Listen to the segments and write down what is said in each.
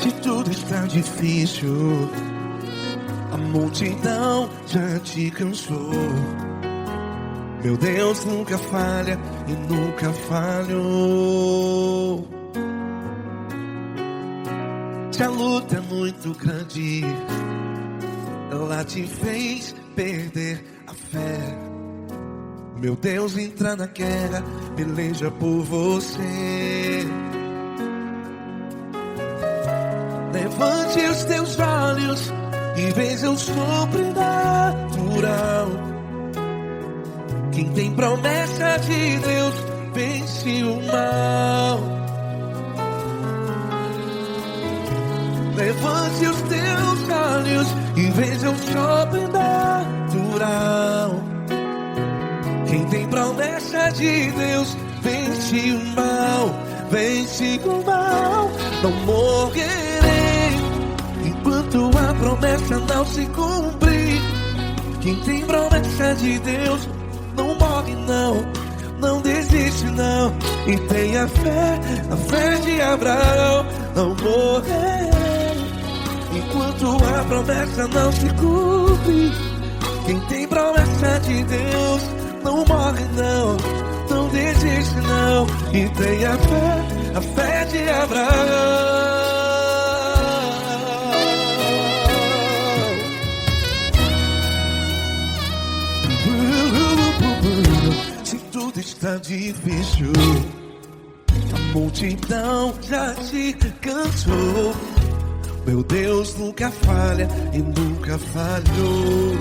Se tudo está difícil, a multidão já te cansou. Meu Deus nunca falha e nunca falhou. Se a luta é muito grande, ela te fez perder a fé. Meu Deus entra na guerra, peleja por você. Levante os teus olhos e veja o sobrenatural. Quem tem promessa de Deus vence o mal. Levante os teus olhos e veja o sobrenatural. Quem tem promessa de Deus vence o mal. Vence o mal. Não morrerei enquanto a promessa não se cumprir. Quem tem promessa de Deus não morre não, não desiste não. E tenha fé, a fé de Abraão. Não morrerei enquanto a promessa não se cumpre. Quem tem promessa de Deus não morre não, não desiste não. E tenha fé, a fé de Abraão. Se tudo está difícil, a multidão já te cansou. Meu Deus nunca falha e nunca falhou.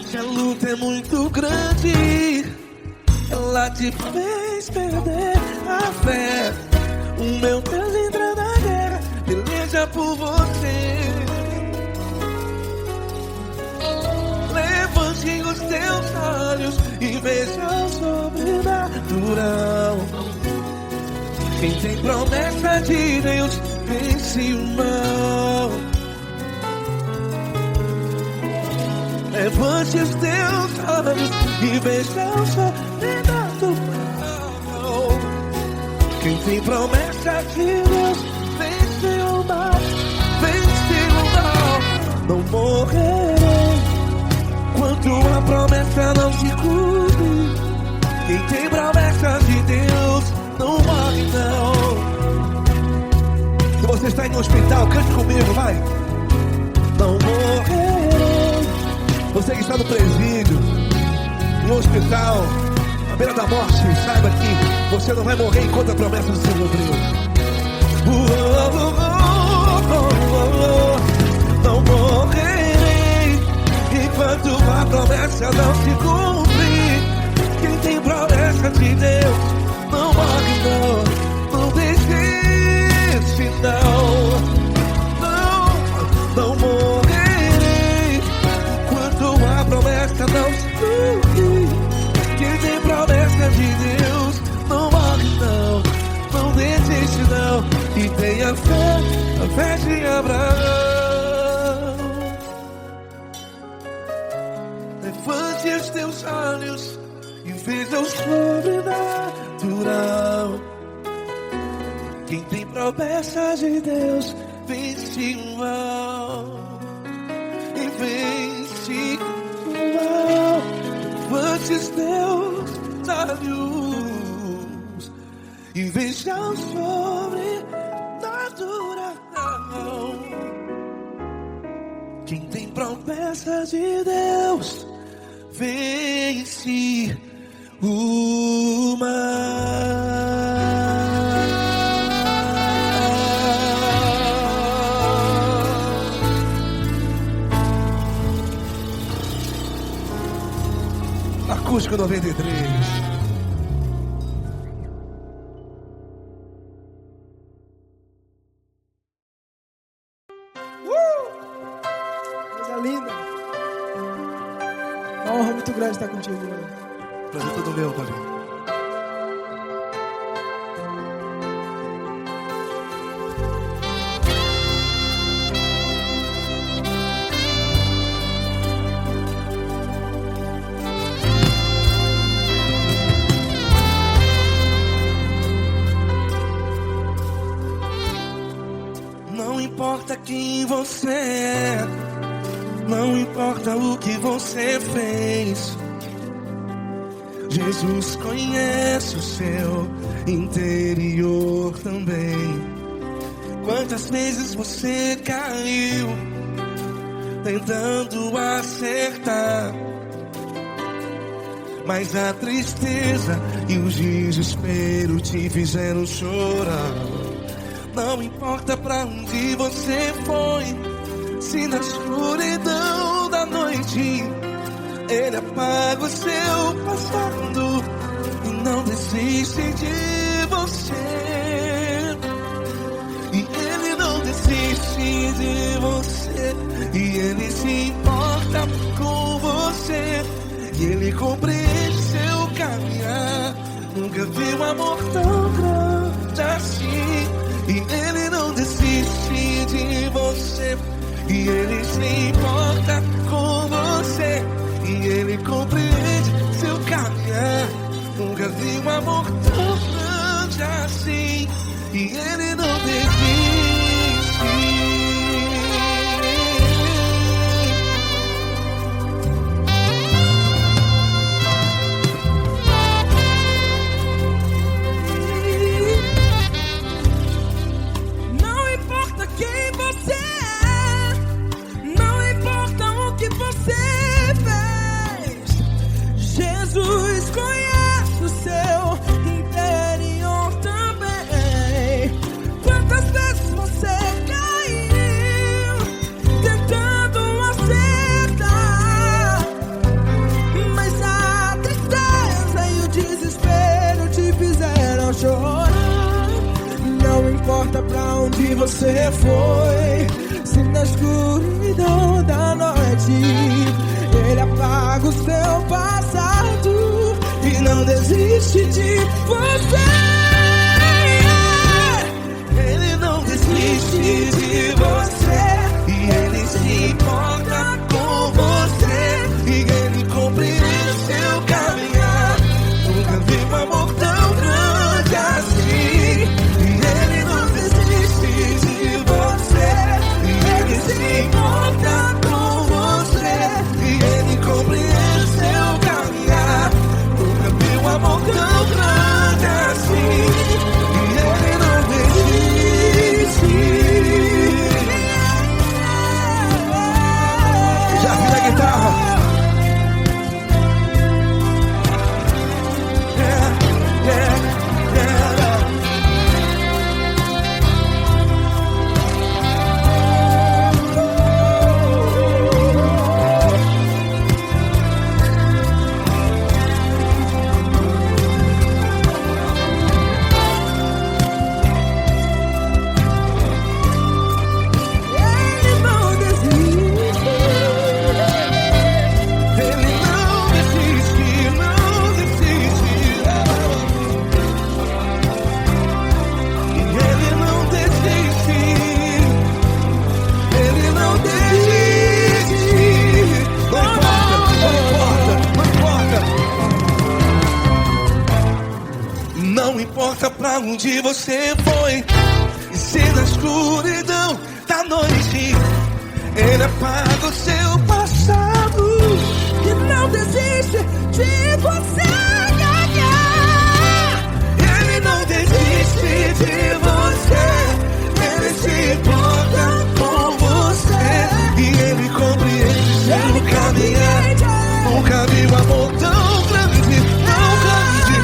Se a luta é muito grande, ela te fez perder a fé. O meu Deus entra na guerra, peleja por você. Levante os teus olhos e veja o sobrenatural. Quem tem promessa de Deus vence o mal. Levante os teus olhos e veja o sobrenatural. Quem tem promessa de Deus vence o mal. Vence o mal. Não morrerei enquanto a promessa não se cumpre. Quem tem promessa de Deus não morre não. Se você está aí no hospital, cante comigo, vai. Não morrerei. Você que está no presídio, no hospital, à beira da morte, saiba que você não vai morrer enquanto a promessa não se cumpriu. Não morrerei enquanto a promessa não se cumprir. Quem tem promessa de Deus não morre não, não desiste não. Não morrerei enquanto a promessa não se cumprir. Quem tem promessa de Deus não morre não, não desiste não. E tenha fé, a fé de Abraão. Levante os teus olhos e veja o sobrenatural. Quem tem promessa de Deus vence o mal. E vence o mal. Levante os teus olhos e veja o sobrenatural. Quem tem promessa de Deus vence o mal. Acústico 93. Coisa linda. Uma honra muito grande estar contigo. Prazer todo meu, Paulinho. importa quem você é, não importa o que você fez, Jesus conhece o seu interior também. Quantas vezes você caiu tentando acertar, mas a tristeza e o desespero te fizeram chorar. Não importa pra onde você foi, se na escuridão da noite Ele apaga o seu passado e não desiste de você. E Ele não desiste de você, e Ele se importa com você, e Ele compreende seu caminhar. Nunca vi um amor tão grande assim. E Ele não desiste de você, e Ele se importa com você, e Ele compreende seu caminhar. Nunca vi um amor tão grande assim. E Ele não desiste. Jesus conhece o seu interior também. Quantas vezes você caiu tentando acertar, mas a tristeza e o desespero te fizeram chorar. Não importa pra onde você foi, se na escuridão da noite Ele apaga o seu passado e não desiste de você. Ele não desiste de você, e Ele se importa com você, e Ele compreende seu caminhar. Nunca vi um amor tão grande assim. E Ele não desiste de você, e Ele se importa com você, e Ele compreende seu caminhar. Nunca vi um amor tão grande assim. E Ele não desiste. Já vi a guitarra. Não importa pra onde você foi, e se na escuridão da noite Ele apaga o seu passado E não desiste de você. Ele não desiste de você, Ele se importa com você, e Ele compreende seu caminhar. Nunca vi um amor tão grande, tão grande.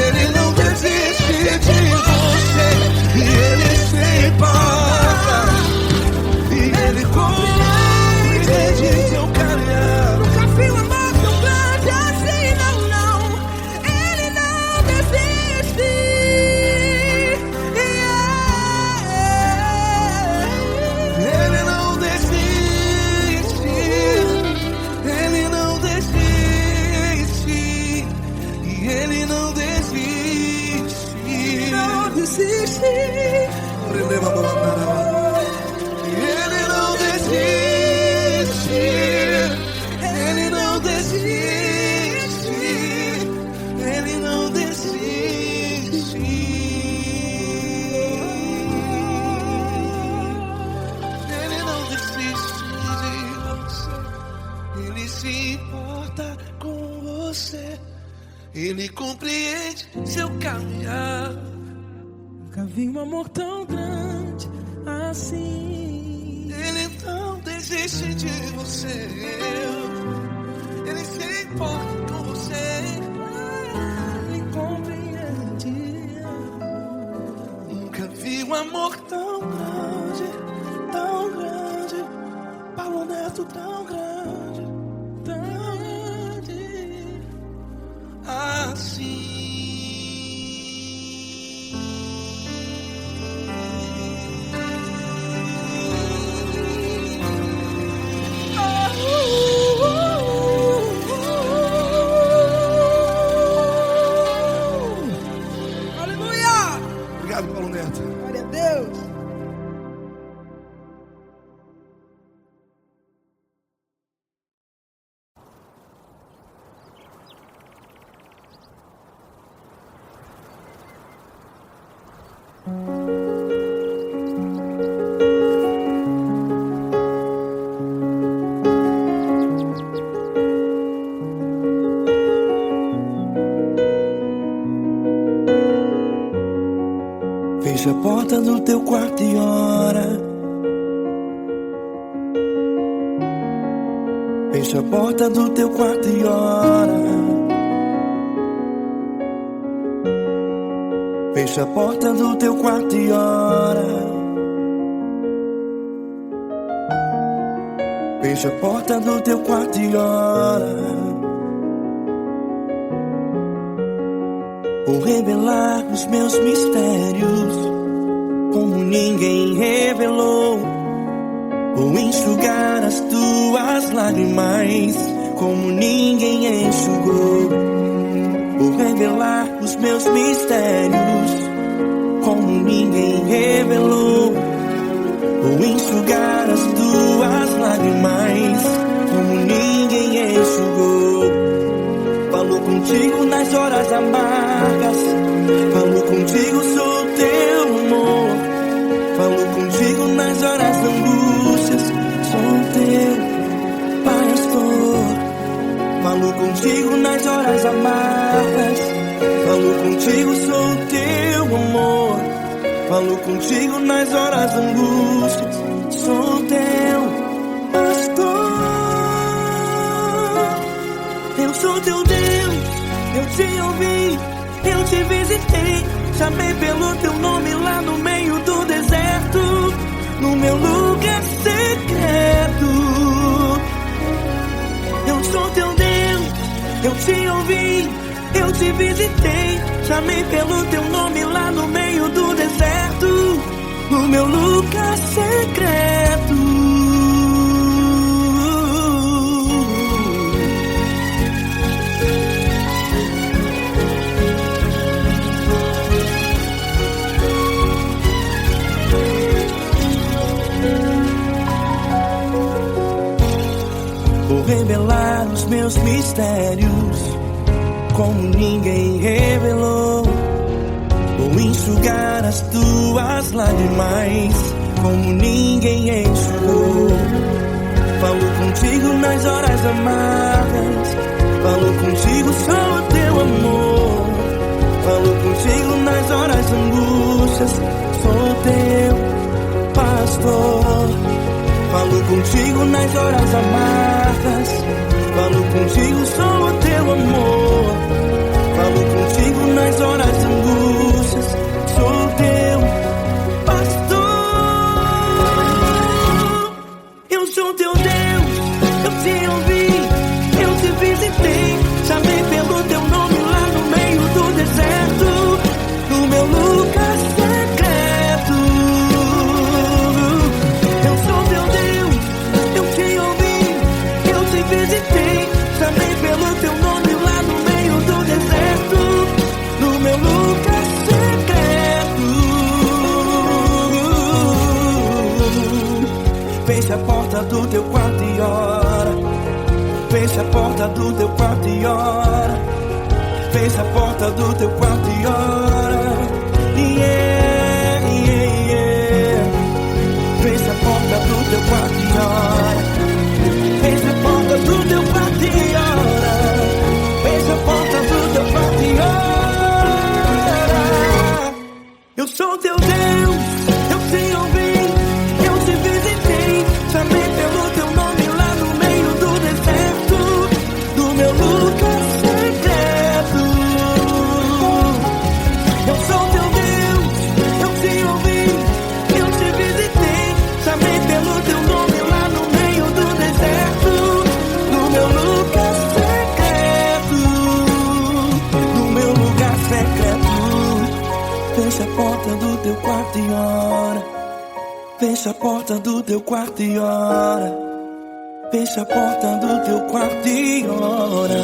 Ele não desiste de você, e Ele se importa, e Ele compreende seu caminhar. Nunca vi um amor tão grande assim, não, não. Ele não desiste. Ele não desiste, Ele não desiste, e Ele não desiste. Não desiste. Ele não desiste, Ele não desiste, Ele não desiste. Nunca vi um amor tão grande assim. Ele não desiste de você. Ele se importa com você. Ele compreende. Nunca vi um amor tão grande, tão grande. Paulo Neto tão grande, tão grande assim. Obrigado, Paulo Neto. Glória a Deus. Fecha a porta do teu quarto e ora. Fecha a porta do teu quarto e ora. Fecha a porta do teu quarto e ora. Fecha a porta do teu quarto e ora. Vou revelar os meus mistérios como ninguém revelou. Vou enxugar as tuas lágrimas como ninguém enxugou. Vou revelar os meus mistérios como ninguém revelou. Vou enxugar as tuas lágrimas como ninguém enxugou. Falo contigo nas horas amargas. Falo contigo, sou teu amor. Falo contigo nas horas da angústias. Sou teu pastor. Falo contigo nas horas amargas. Falo contigo, sou teu amor. Falo contigo nas horas da angústias. Sou teu pastor. Eu sou teu Deus, eu te ouvi, eu te visitei. Chamei pelo teu nome lá no meio do deserto, no meu lugar secreto. Eu sou teu Deus, eu te ouvi, eu te visitei. Chamei pelo teu nome lá no meio do deserto, no meu lugar secreto. Vou revelar os meus mistérios como ninguém revelou. Vou enxugar as tuas lágrimas como ninguém enxugou. Falo contigo nas horas amargas. Falo contigo, sou teu amor. Falo contigo nas horas angústias. Sou teu pastor. Falo contigo nas horas amargas. Falo contigo, sou o teu amor. Falo contigo nas horas angústias. Sou teu pastor. Eu sou teu Deus, eu te ouvi, eu te visitei. Chamei pelo teu nome lá no meio do deserto, no meu lugar secreto. Eu sou teu Deus, eu te ouvi, eu te visitei. Chamei pelo teu nome lá no meio do deserto, no meu lugar secreto. Fecha a porta do teu quarto e ora. Fecha a porta do teu quarto e ora. Fecha a porta do teu quarto e ora. Yeah, yeah, yeah. Fecha a porta do teu quarto e ora. Fecha a porta do teu quarto e ora. Fecha a porta do teu quarto e ora. Eu sou teu Deus, eu te ouvi, eu te visitei, chamei pelo teu nome lá no meio do deserto, do meu lugar secreto. Eu sou teu Deus, eu te ouvi, eu te visitei, chamei pelo teu nome lá no meio do deserto, do meu lugar secreto, do meu lugar secreto. Fecha a porta do teu quarto e ora. Fecha a porta do teu quarto e ora. Fecha a porta do teu quarto e ora.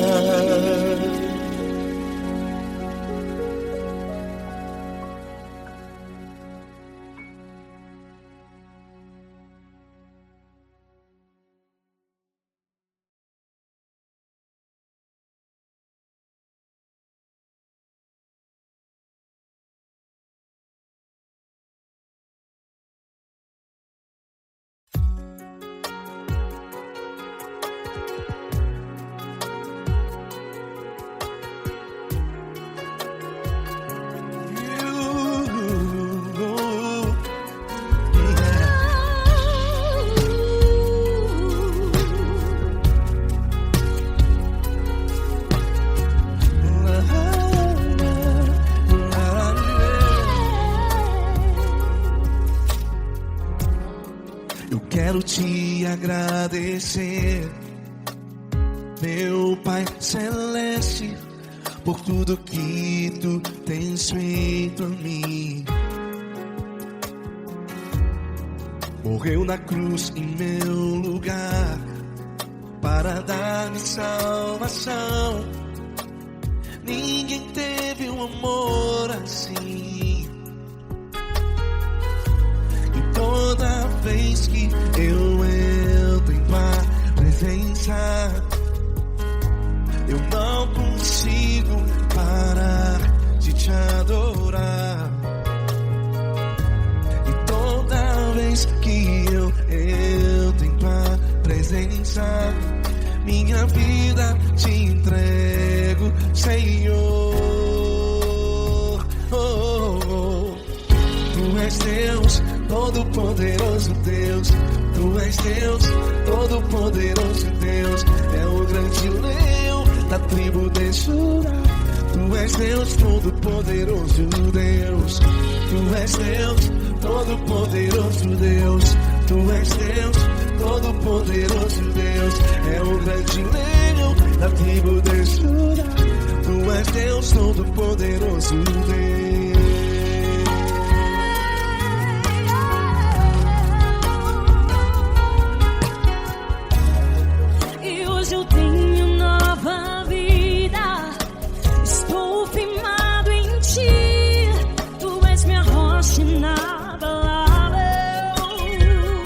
Quero te agradecer, meu Pai Celeste, por tudo que tu tens feito a mim. Morreu na cruz em meu lugar para dar-me salvação. Ninguém teve um amor assim. E toda vez que eu entro em tua presença, eu não consigo parar de te adorar. E toda vez que eu entro em tua presença, minha vida te entrego, Senhor. Tu és Deus, Todo-Poderoso Deus. Tu és Deus, Todo-Poderoso Deus. É o grande leão da tribo de Judá. Tu és Deus, Todo-Poderoso Deus. Tu és Deus, Todo-Poderoso Deus. Tu és Deus, Todo-Poderoso Deus. É o grande leão da tribo de Judá. Tu és Deus, Todo-Poderoso Deus. Eu tenho nova vida, estou firmado em ti. Tu és minha rocha inabalável,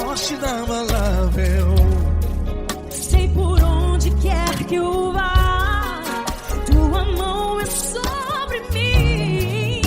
Rocha inabalável. sei por onde quer que eu vá, tua mão é sobre mim.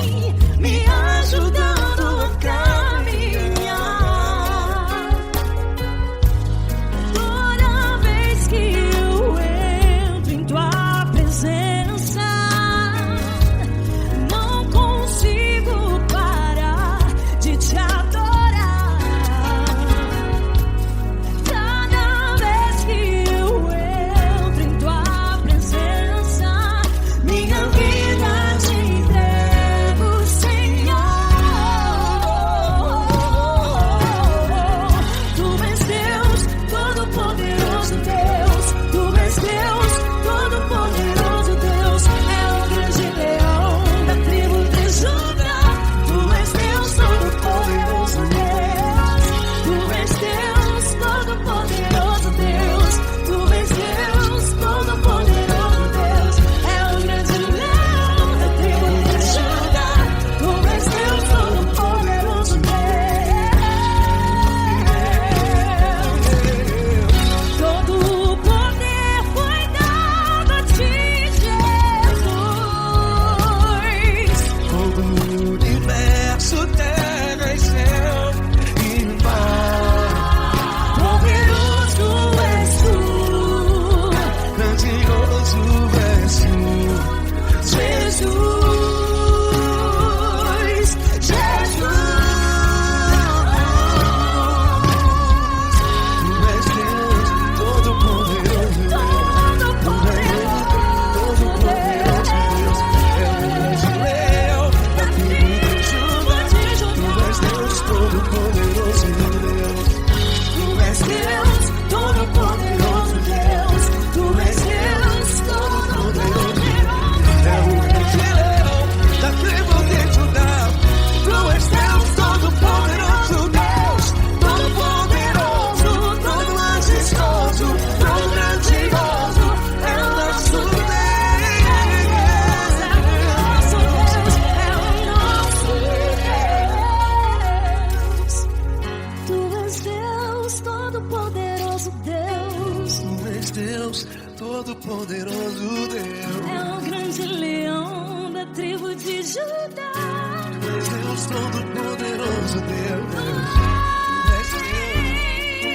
Deus Todo-Poderoso, Deus.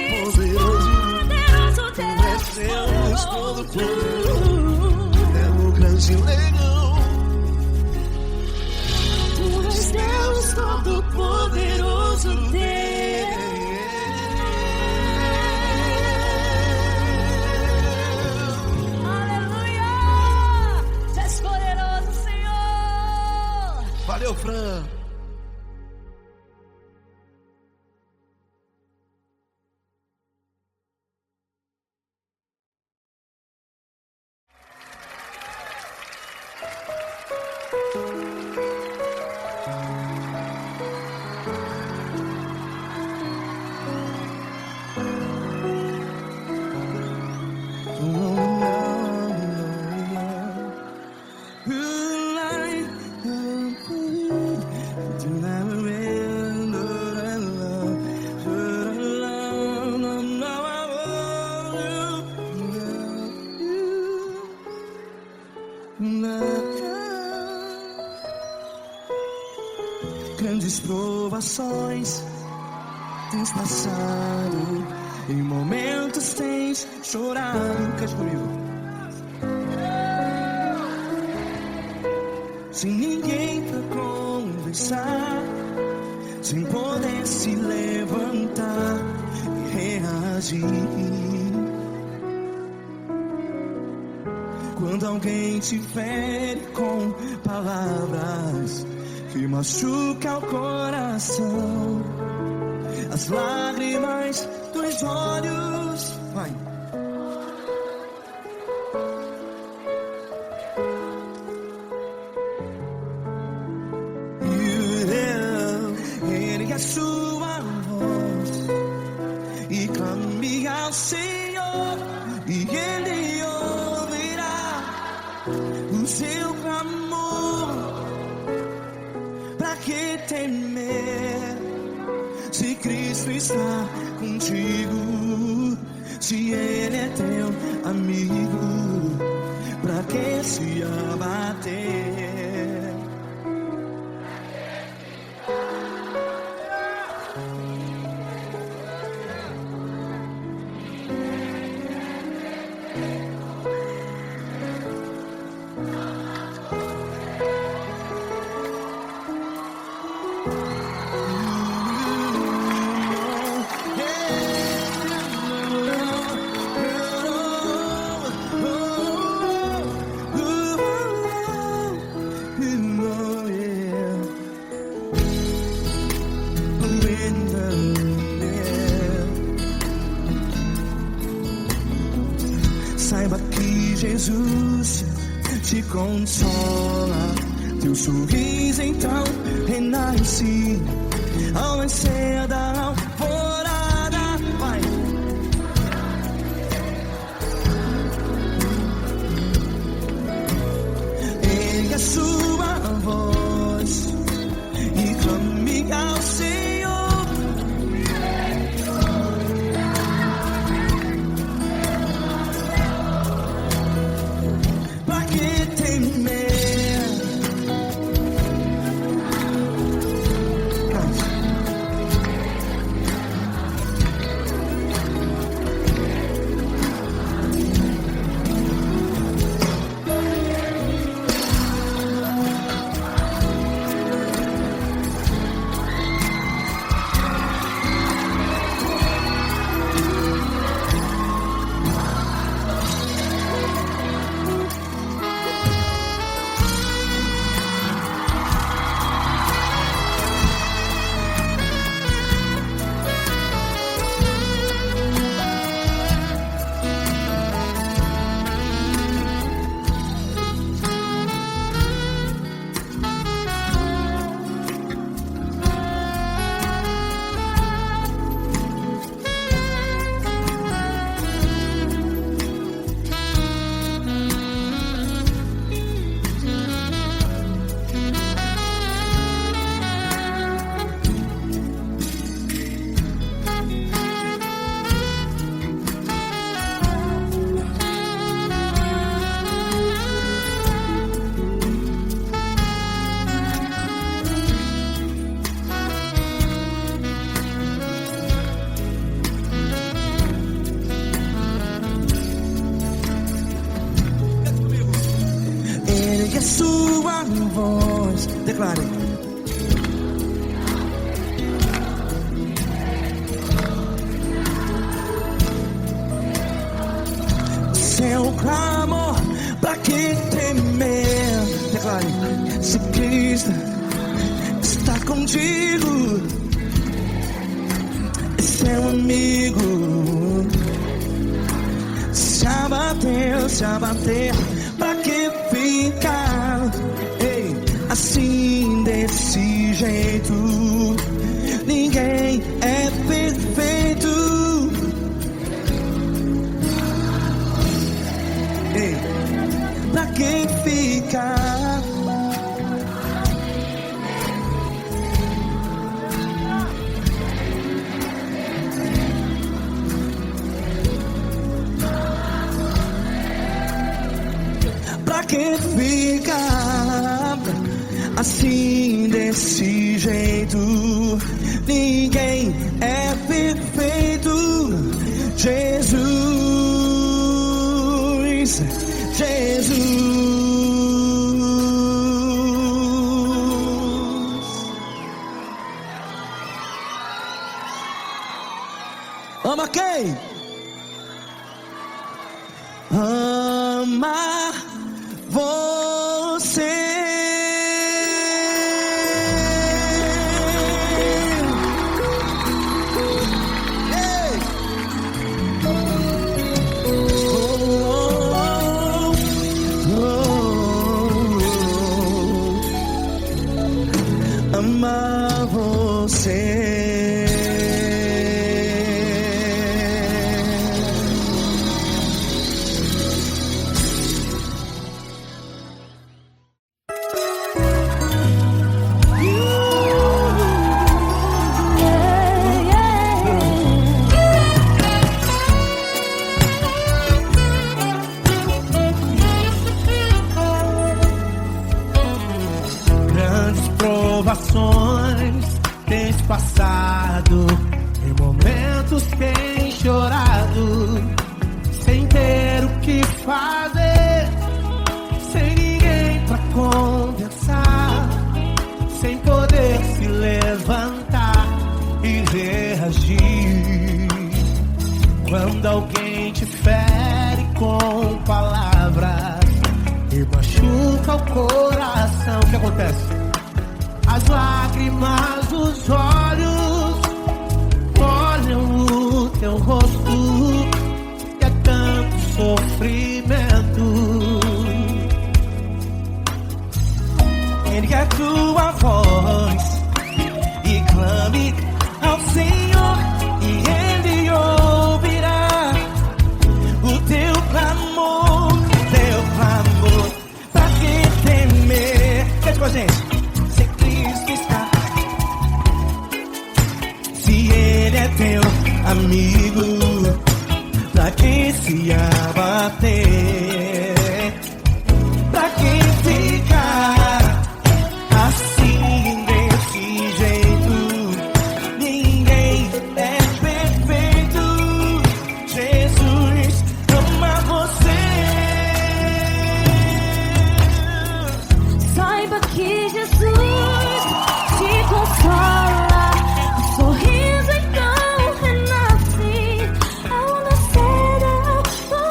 Tu és Deus Todo-Poderoso. É o grande leão. Tu és Deus Todo-Poderoso, Deus. Aleluia! Tu és poderoso, Senhor. Valeu, Fran. Grandes provações tens passado, em momentos tens chorado. Cante comigo. Sem ninguém pra conversar, sem poder se levantar e reagir. Quando alguém te fere com palavras que machuca o coração, as lágrimas dos olhos, vai. Ergue a sua voz e clame ao Senhor, e Ele ouvirá o seu clamor. Pra que temer, se Cristo está contigo? Se Ele é teu amigo, pra que se abater? Saiba que Jesus te consola, teu sorriso então renasce ao nascer da alvorada. Vai. Ergue a sua voz e clame ao Senhor. voz. Declare. Seu clamor, pra que temer? Declare. Se Cristo está contigo, é seu amigo. Se abater, pra que ficar? Ei, assim desse jeito, ninguém é perfeito. Ei, pra que ficar? Pra que ficar assim desse jeito? Ninguém é perfeito. Jesus. Ama quem? Ama você. Ei. Ama você. Provações tens passado, em momentos tens chorado, sem ter o que fazer, sem ninguém pra conversar, sem poder se levantar e reagir. Quando alguém te fere com palavras e machuca o coração, o que acontece? As lágrimas dos olhos molham o teu rosto, e é tanto sofrimento. Ergue a tua voz e clame ao Senhor, e Ele ouvirá o teu clamor, pra que temer? Cante com a gente. Teu amigo, pra que se abater? Pra que ficar assim desse jeito? Ninguém é perfeito. Jesus ama você. Saiba que Jesus te consola. Sorriso então renasce ao nascer da alvorada.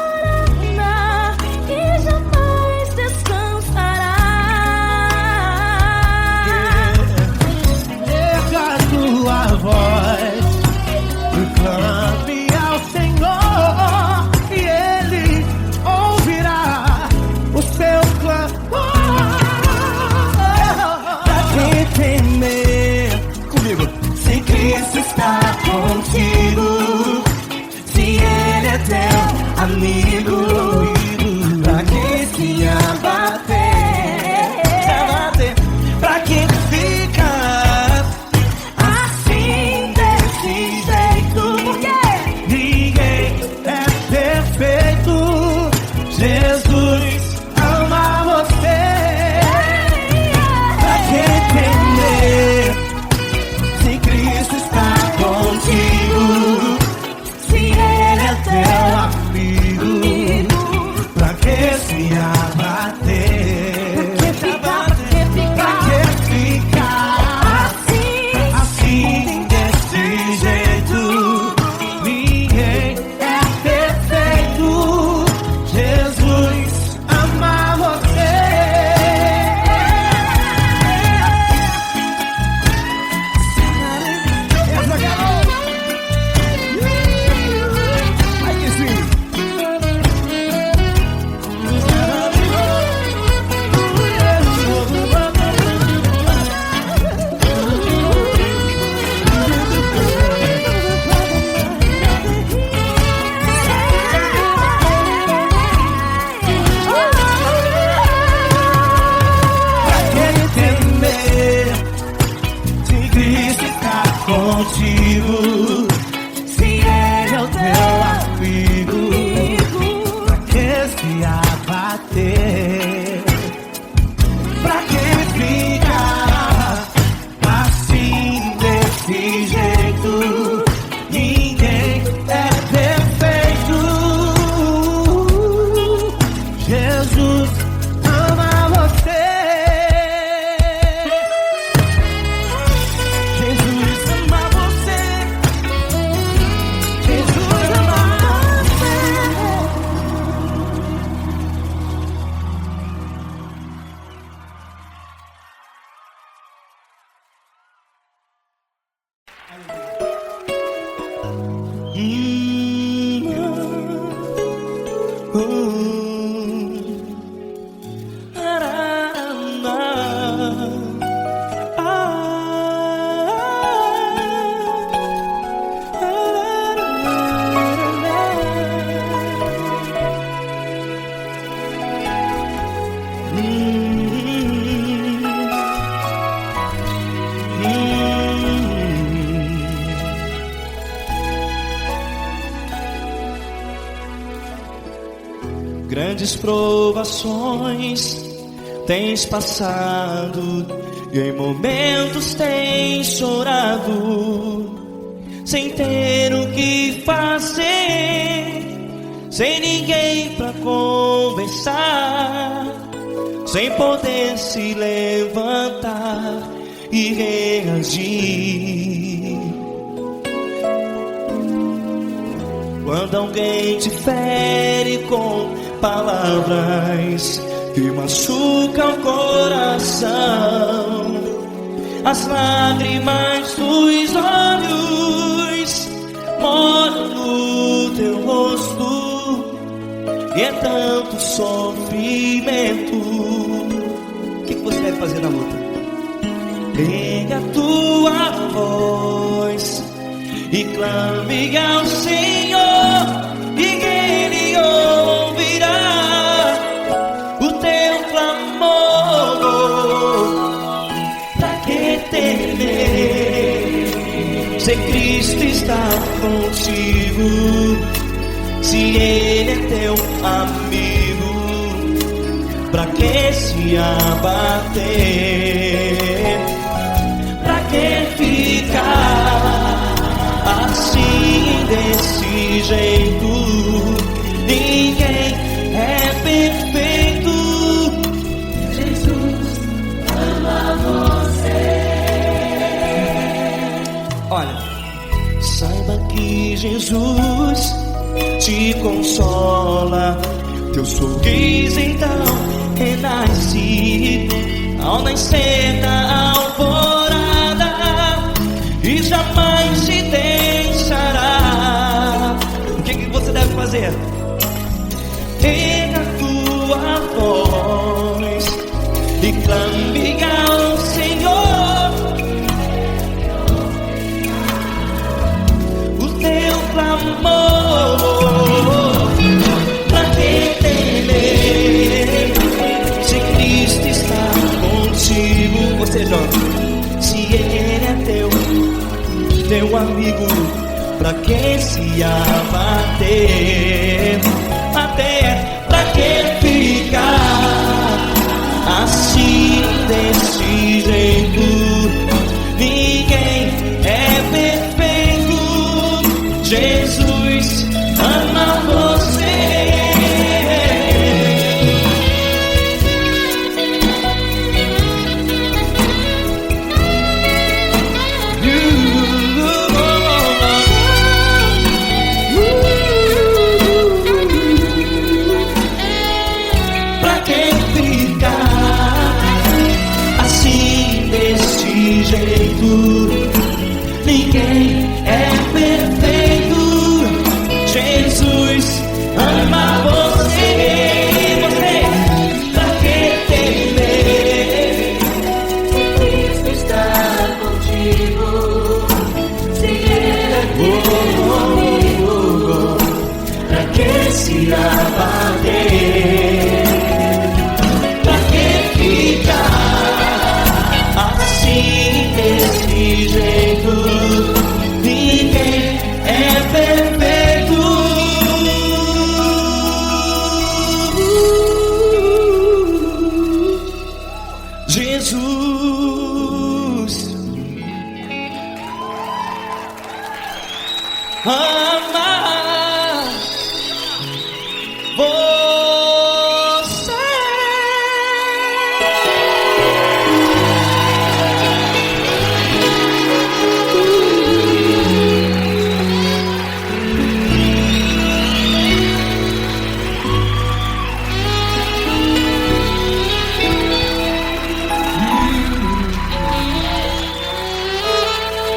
contigo. Se ele é o teu amigo, pra que se abater? Pra que ficar assim desse jeito? Ninguém é perfeito. Jesus ama você. Jesus ama você. Jesus ama você. Grandes provações tens passado e em momentos tens chorado, sem ter o que fazer, sem ninguém pra conversar, sem poder se levantar e reagir. Quando alguém te fere com palavras que machucam o coração, as lágrimas dos olhos moram no teu rosto, e é tanto sofrimento. O que você deve fazer na luta? Pega a tua voz e clame ao Senhor, e Ele ouvirá o teu clamor. Pra que temer, se Cristo está contigo? Se Ele é teu amigo, pra que se abater? Pra que ficar assim desse jeito? Ninguém é perfeito. Jesus ama você. Olha, saiba que Jesus te consola, teu sorriso então renasce ao nascer da alvorada, e jamais te deixará. O que você deve fazer? Pega a tua voz e clame ao Senhor, o teu clamor. Pra que temer, se Cristo está contigo? Você joga. Se Ele é teu amigo, pra que se abater? Até pra que ficar assim desse jeito? Ninguém é perfeito. Jesus ama você. Pra que ficar assim desse amar você.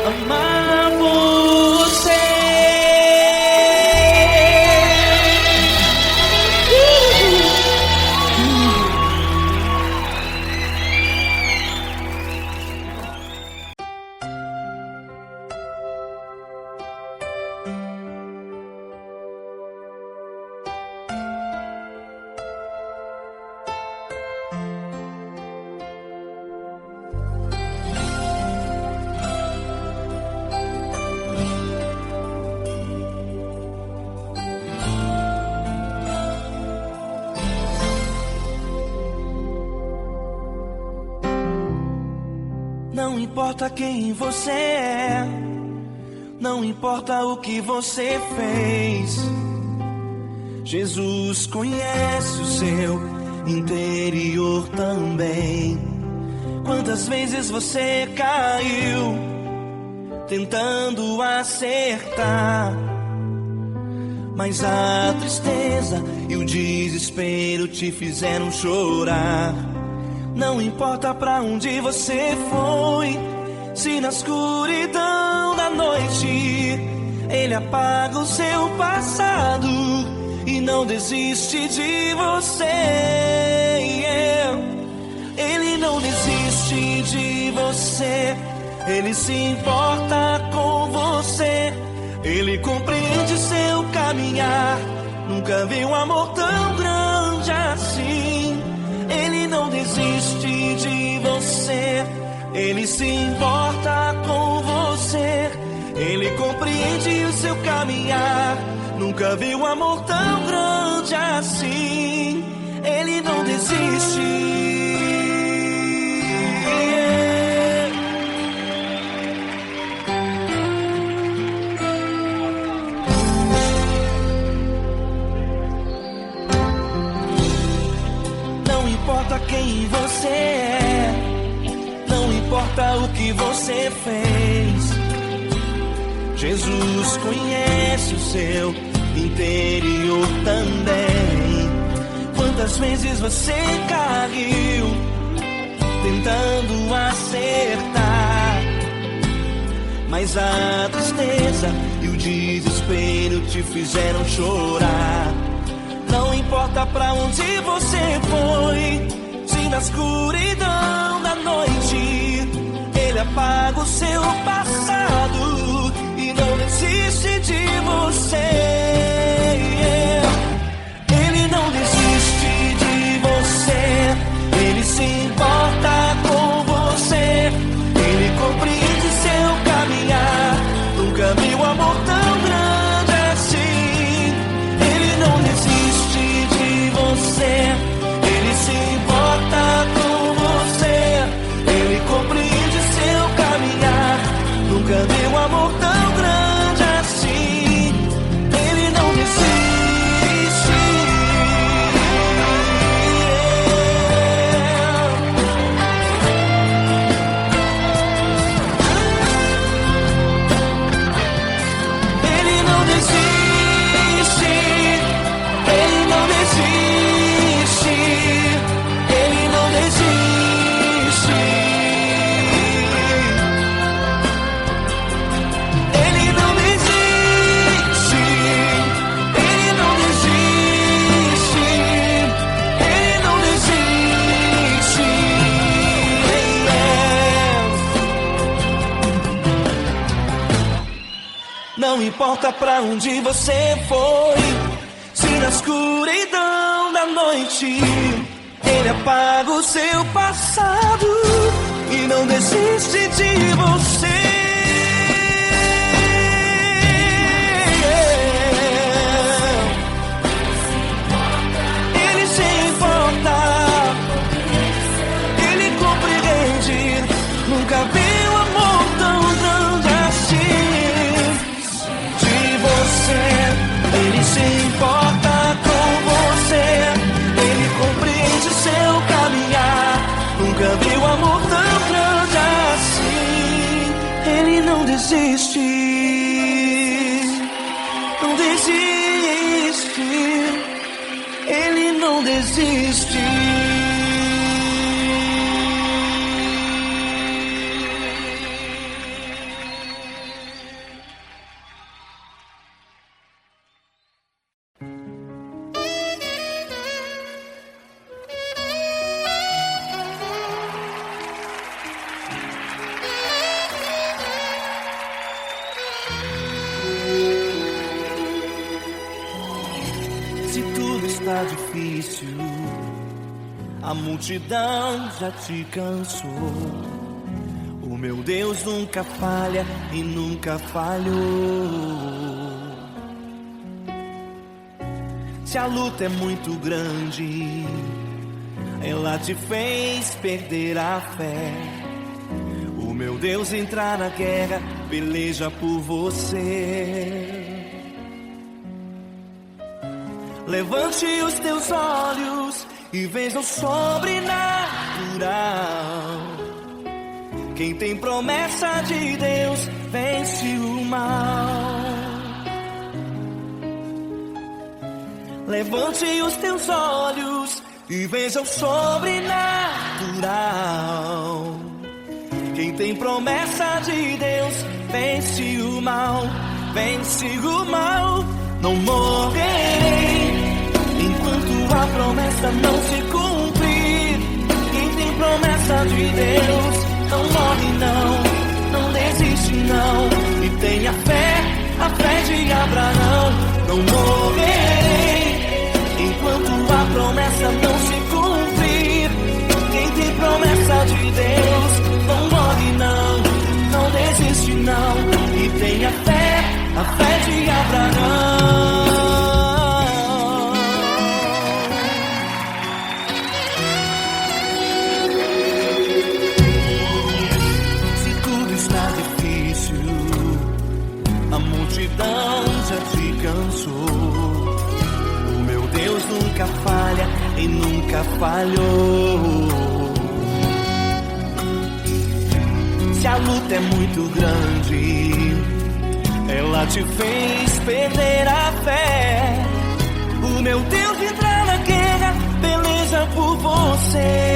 Amar você. Não importa quem você é, não importa o que você fez, Jesus conhece o seu interior também. Quantas vezes você caiu tentando acertar, mas a tristeza e o desespero te fizeram chorar. Não importa pra onde você foi, se na escuridão da noite Ele apaga o seu passado e não desiste de você. Ele não desiste de você, Ele se importa com você, Ele compreende seu caminhar. Nunca vi um amor tão grande assim. Ele não desiste de você, Ele se importa com você, Ele compreende o seu caminhar. Nunca vi um amor tão grande assim. Ele não desiste. Não importa quem você é, não importa o que você fez, Jesus conhece o seu interior também. Quantas vezes você caiu tentando acertar, mas a tristeza e o desespero te fizeram chorar. Não importa pra onde você foi, se na escuridão da noite Ele apaga o seu passado e não desiste de você. Ele não desiste de você, Ele se importa com você, Ele compreende seu caminhar. Nunca vi um amor tão grande assim. Ele não desiste de você, Ele se importa com você, Ele compreende seu caminhar. Nunca vi um amor tão grande assim. Ele não desiste. Ele não desiste. Ele não desiste. Ele não desiste. Ele não desiste. Ele não desiste. Ele não desiste. Não importa pra onde você foi, se na escuridão da noite Ele apaga o seu passado e não desiste de você. Ele se importa, Ele compreende. Nunca vi um amor tão grande assim. De desiste, não desiste, Ele não desiste. Se tudo está difícil, a multidão já te cansou. O meu Deus nunca falha e nunca falhou. Se a luta é muito grande, ela te fez perder a fé. O meu Deus entra na guerra, peleja por você. Levante os teus olhos e veja o sobrenatural. Quem tem promessa de Deus vence o mal. Levante os teus olhos e veja o sobrenatural. Quem tem promessa de Deus vence o mal, vence o mal. Não morrerei enquanto a promessa não se cumprir. Quem tem promessa de Deus não morre não, não desiste não. E tenha fé, a fé de Abraão. Não morrerei enquanto a promessa não se cumprir. Quem tem promessa de Deus não morre não, não desiste não. E tenha fé, a fé de Abraão. Se tudo está difícil, a multidão já te cansou. O meu Deus nunca falha e nunca falhou. Se a luta é muito grande, ela te fez perder a fé. O meu Deus entra na guerra, peleja por você.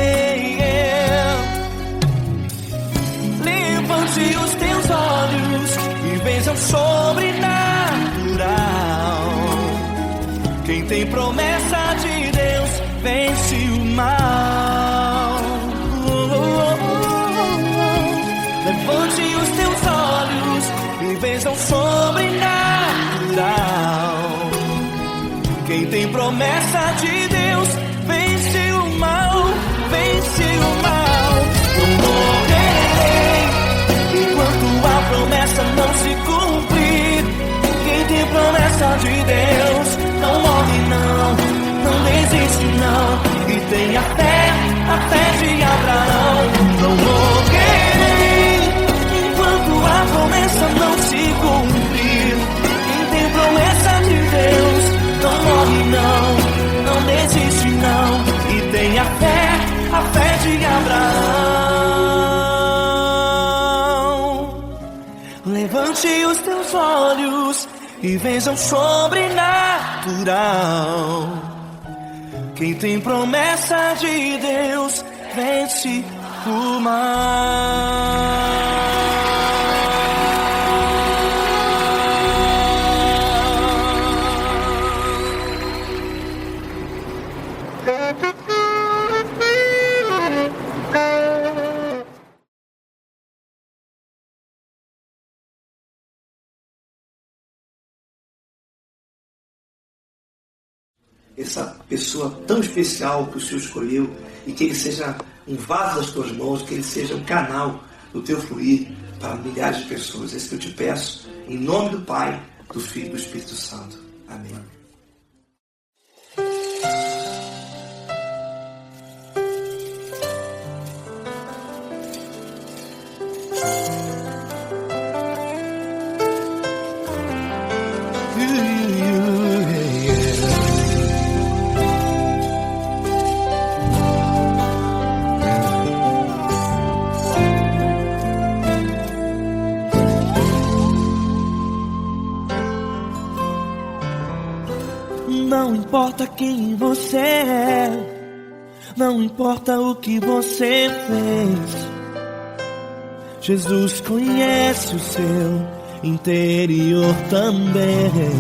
Levante os teus olhos e veja o sobrenatural. Quem tem promessa de Deus vence o mal. Levante os teus olhos e veja o sobrenatural. Quem tem promessa de Deus vence o mal, vence o mal. Não morrerei enquanto a promessa não se cumprir. Quem tem promessa de Deus não morre não, não desiste não. E tenha fé, a fé de Abraão. Não morrerei enquanto a promessa não se cumprir. Quem tem promessa de Deus não morre não, não desiste não. E tenha fé, a fé de Abraão. Levante os teus olhos e veja o sobrenatural. Quem tem promessa de Deus vence o mal. Essa pessoa tão especial que o Senhor escolheu, e que ele seja um vaso das tuas mãos, que ele seja um canal do teu fluir para milhares de pessoas. É isso que eu te peço, em nome do Pai, do Filho e do Espírito Santo. Amém. Não importa quem você é, não importa o que você fez, Jesus conhece o seu interior também.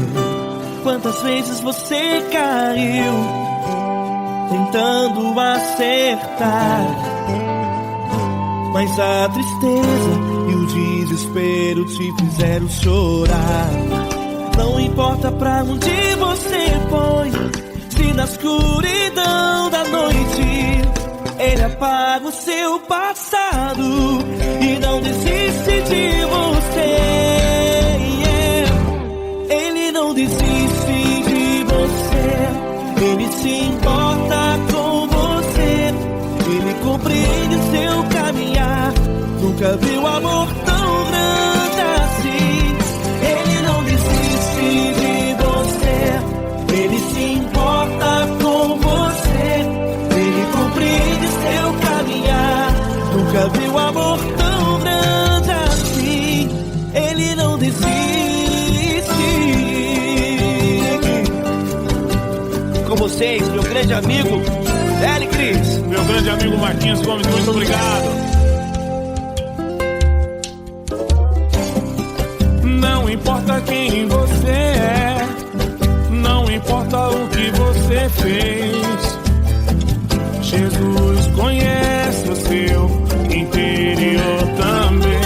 Quantas vezes você caiu tentando acertar, mas a tristeza e o desespero te fizeram chorar. Não importa pra onde você foi, se na escuridão da noite Ele apaga o seu passado e não desiste de você. Ele não desiste de você, Ele se importa com você, Ele compreende o seu caminhar. Nunca viu amor tão grande assim. Ele não desiste de você, Ele se importa com você, Ele compreende seu caminhar. Nunca viu amor tão grande assim. Ele não desiste. Com vocês, meu grande amigo L. Cris. Meu grande amigo Marquinhos Gomes, muito obrigado. Não importa quem você é, não importa o que você fez, Jesus conhece o seu interior também.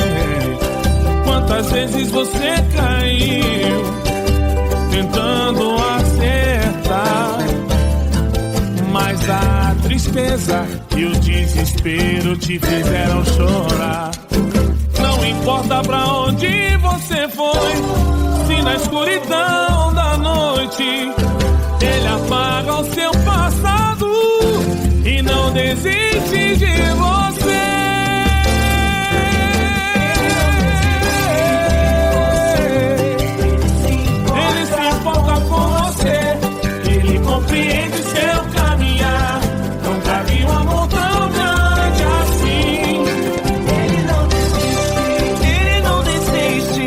Quantas vezes você caiu tentando acertar, mas a tristeza e o desespero te fizeram chorar. Não importa pra onde você foi, se na escuridão da noite Ele apaga o seu passado e não desiste de você. Ele se importa com você, Ele compreende seu caminhar. Nunca vi um amor tão grande assim. Ele não desiste, Ele não desiste.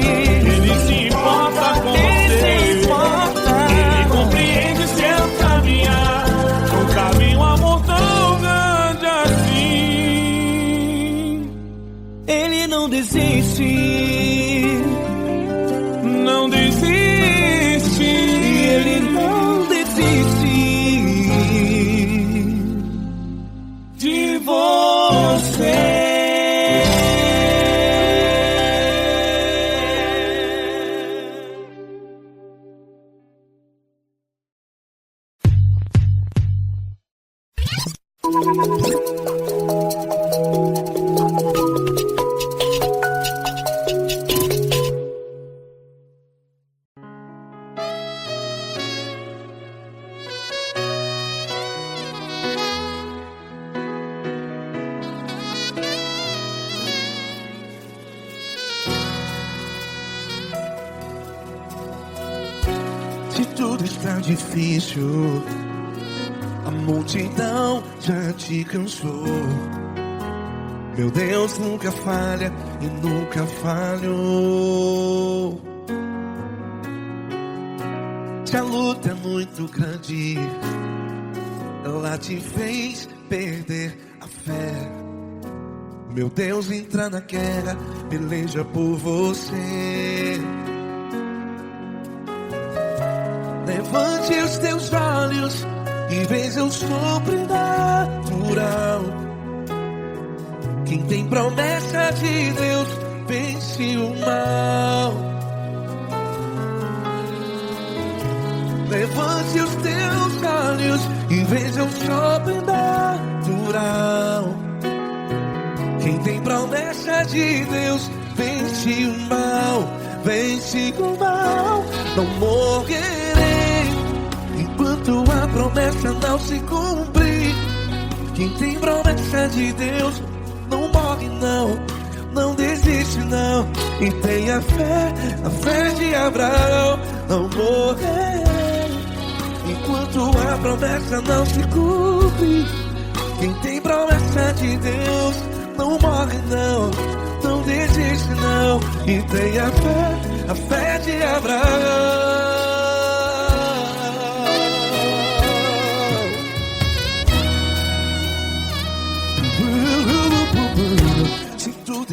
Ele se importa com você, Ele compreende seu caminhar. Nunca vi um amor tão grande assim. Ele não desiste, não desiste. Ele não desiste De você. Se tudo está difícil, a multidão já te cansou. Meu Deus nunca falha e nunca falhou. Se a luta é muito grande, ela te fez perder a fé. Meu Deus entra na guerra, peleja por você. Levante os teus olhos e veja o sobrenatural. Quem tem promessa de Deus vence o mal. Levante os teus olhos e veja o sobrenatural. Quem tem promessa de Deus vence o mal. Vence o mal. Não morrerei enquanto a promessa não se cumprir. Quem tem promessa de Deus não morre não, não desiste não. E tenha fé, a fé de Abraão. Não morrerei enquanto a promessa não se cumpre. Quem tem promessa de Deus não morre não, não desiste não. E tenha fé, a fé de Abraão.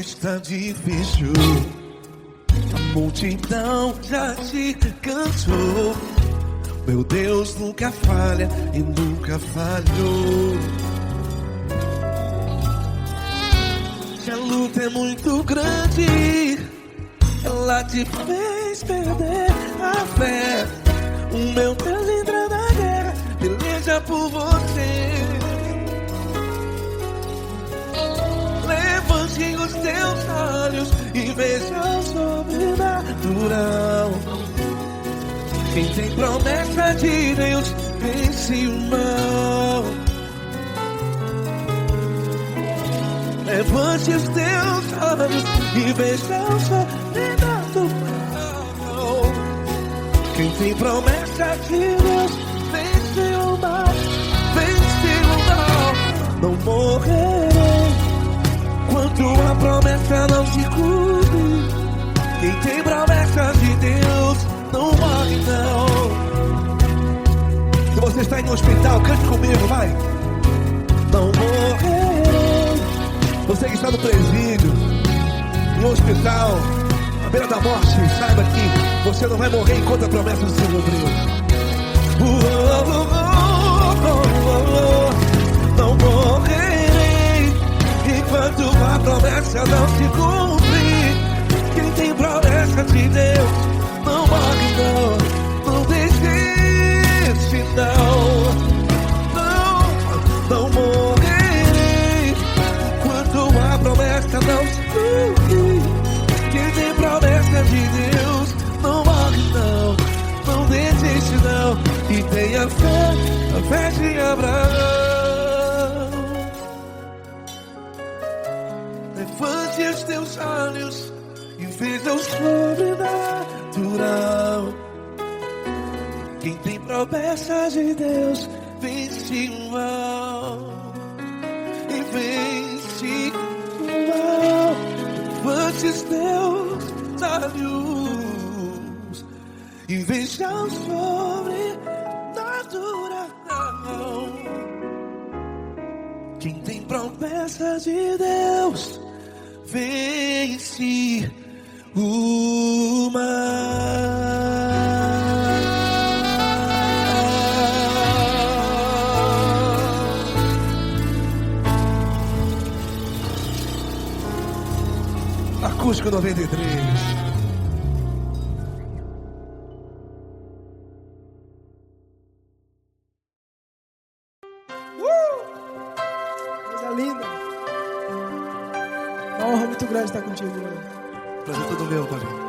está difícil, a multidão já te cansou. Meu Deus nunca falha e nunca falhou. Se a luta é muito grande, ela te fez perder a fé. O meu Deus entra na guerra, peleja por você. Levante os teus olhos e veja o sobrenatural. Quem tem promessa de Deus vence o mal. Levante os teus olhos e veja o sobrenatural. Quem tem promessa de Deus vence o mal. Vence o mal. Não morrerei enquanto a promessa não se cumpre. Quem tem promessa de Deus não morre não. Se você está em um hospital, cante comigo, vai. Não morrerei. Você que está no presídio, em um hospital, à beira da morte, saiba que você não vai morrer enquanto a promessa não se cumpriu. Não morrerei enquanto a promessa não se cumprir. Quem tem promessa de Deus não morre não. Não desiste não. Não morrerei enquanto a promessa não se cumprir. Quem tem promessa de Deus não morre não. Não desiste não. E tenha fé, a fé de Abraão. Levante os teus olhos e veja o sobrenatural. Quem tem promessa de Deus vence o mal. E vence o mal. Levante os teus olhos e veja o sobrenatural. Quem tem promessa de Deus vence o mal. Acústico 93. Coisa linda. Uma honra muito grande estar contigo, mano. Prazer todo meu, Paulinho.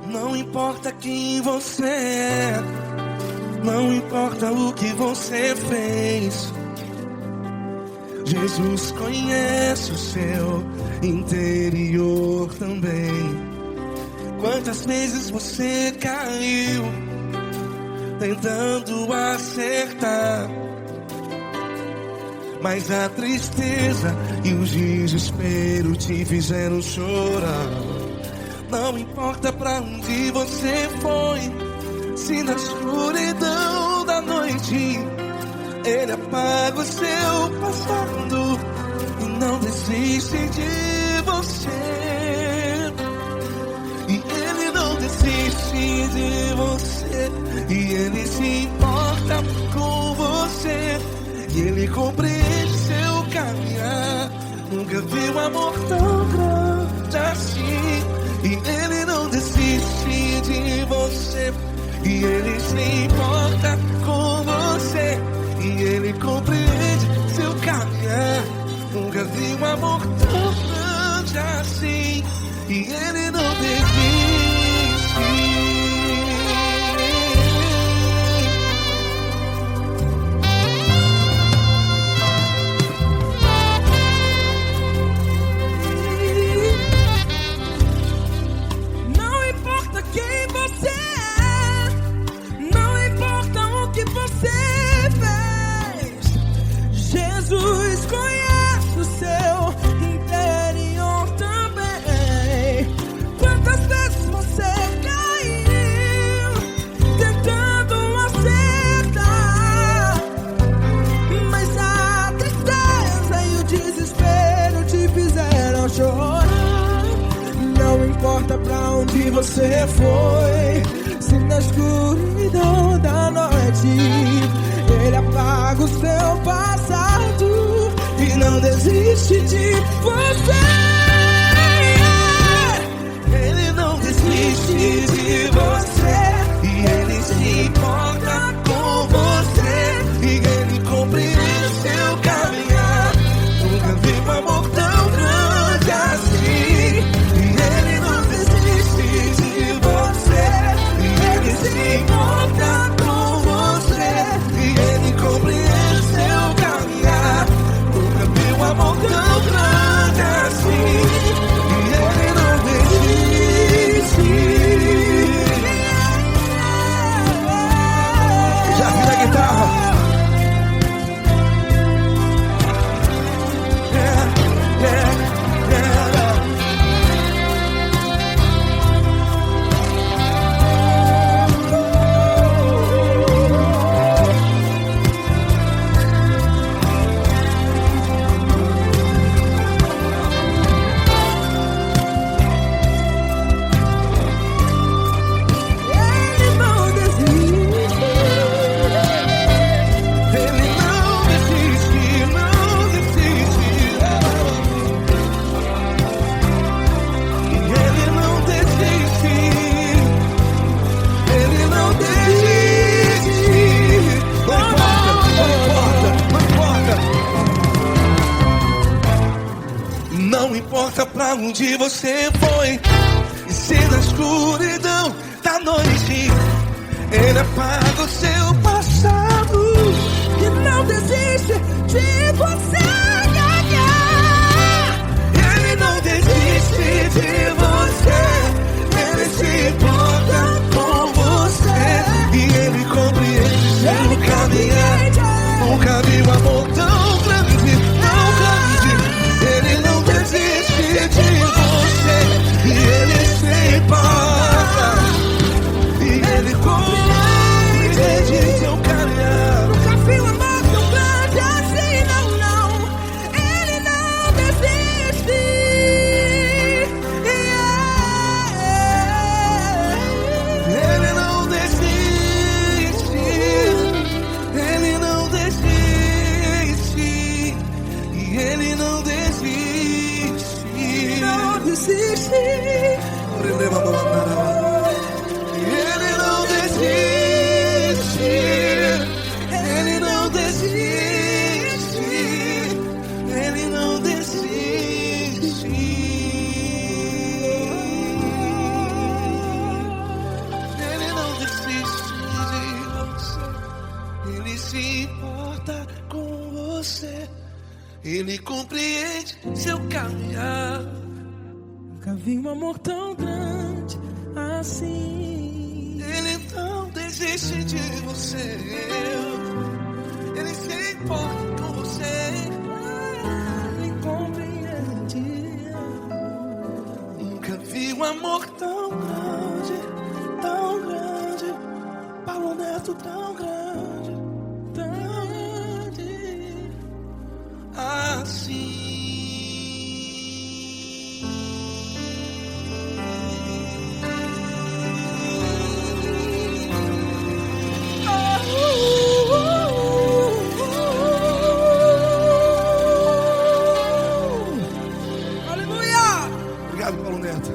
Não importa quem você é, não importa o que você fez, Jesus conhece o seu interior também. Quantas vezes você caiu tentando acertar, mas a tristeza e o desespero te fizeram chorar. Não importa pra onde você foi, se na escuridão da noite Ele apaga o seu passado e não desiste de você. E Ele não desiste de você. E Ele se importa com você. E Ele compreende seu caminhar. Nunca vi um amor tão grande assim. E Ele não desiste de você. E Ele se importa com você. E Ele compreende seu caminhar. Nunca vi um amor tão grande assim. E Ele não desiste. Não importa quem você é, não importa o que você fez, onde você foi. Se na escuridão da noite Ele apaga o seu passado e não desiste de você. Ele não desiste de você, e Ele se importa com você, e Ele compreende seu caminhar. Nunca vi um amor tão grande assim. E Ele não desiste de você, e Ele se importa com você, e Ele compreende seu caminhar. Nunca vi um amor tão grande assim. E Ele não desiste. Já vi na guitarra. Não importa pra onde você foi, e se na escuridão da noite Ele apaga o seu passado E não desiste de você. Ele não desiste de você, Ele se importa com você, e Ele compreende seu caminhar. Nunca vi um amor tão grande, tão grande. Ele não desiste de você, e Ele se importa, e Ele compreende seu caminhar. Nunca vi um amor tão grande assim, não, não. Ele não desiste. Ele não desiste, Ele não desiste, e Ele não desiste. Não desiste. Ele não desiste, Ele não desiste, Ele não desiste. Ele não desiste de você, Ele se importa com você, Ele compreende seu caminhar. Nunca vi um amor tão grande assim. Ele não desiste de você, Ele se importa com você, Ele compreende. Nunca vi um amor tão grande, tão grande. Paulo Neto tão grande, tão grande assim. Aleluia! Obrigado, Paulo Neto.